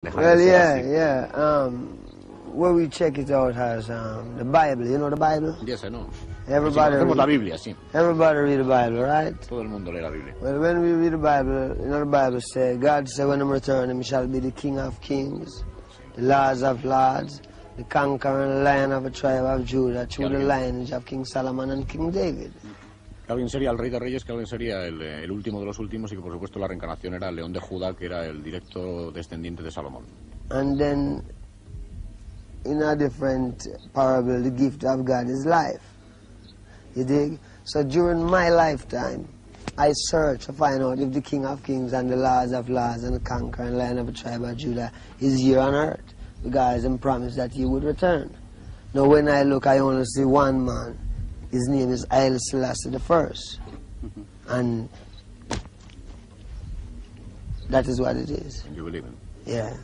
Well, yeah. Where we check it out as the Bible. You know the Bible? Yes, I know. Everybody Conocemos la Biblia, sí. Everybody read the Bible, right? Todo el mundo lee la Biblia. Well, when we read the Bible, you know the Bible says, God said when I'm returning, he shall be the King of kings, the Lords of lords, the conquering Lion of the tribe of Judah, through the lineage of King Solomon and King David. Que alguien sería el Rey de Reyes, que alguien sería el último de los últimos y que por supuesto la reencarnación era el León de Judá, que era el directo descendiente de Salomón. And then, in a different parable, the gift of God is life. You dig? So during my lifetime, I search to find out if the King of Kings and the Lords of lords and the conquering Lion of the tribe of Judah is here on earth, because he promised that he would return. Now when I look, I only see one man. His name is Haile Selassie I. And that is what it is. And you believe him? Yeah.